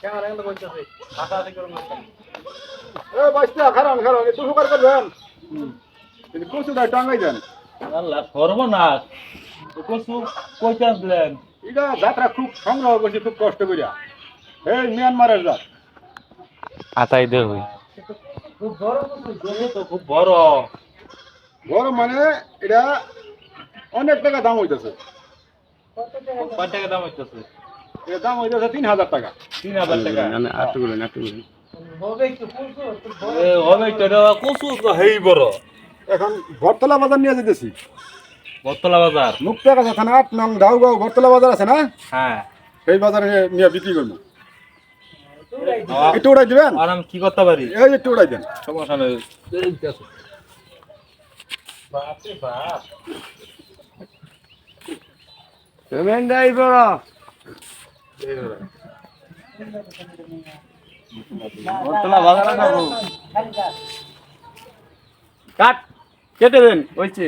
এ বাইস্তা খারান খারান একটু উপকার করবেন কিন্তু কচুটা টাঙ্গাই দেন আল্লাহ সর্বনাশ কচু কইতে আনলেন এটা যাত্রা খুব সংগ্রহ করছি খুব কষ্ট করিয়া এই মিয়ানমারের জাত আতাই দে হই খুব বড় কচু তো খুব বড় বড় মানে এটা অনেক টাকা দাম হইতেছে কত টাকা দাম হইতেছে এর দাম হইতেছে 3000 টাকা 3000 টাকা আটগুলো হবে তো কচু তো হেই বড় এখন বটতলা বাজার নিয়ে যেতেছি বটতলা বাজার মুক্তাগাছা থানা 8 নং দাউগাঁও বটতলা বাজার আছে না হ্যাঁ সেই বাজারে নিয়ে বিক্রি করবো একটু উড়াই দিবেন আর আমি কি করতে পারি এই একটু উড়াই দেন সমস্যা নেই বাপরে বাপ পেমেন্ট দেই বড় বটতলা বাজারে যাবো কাট কেটে দেন হইছে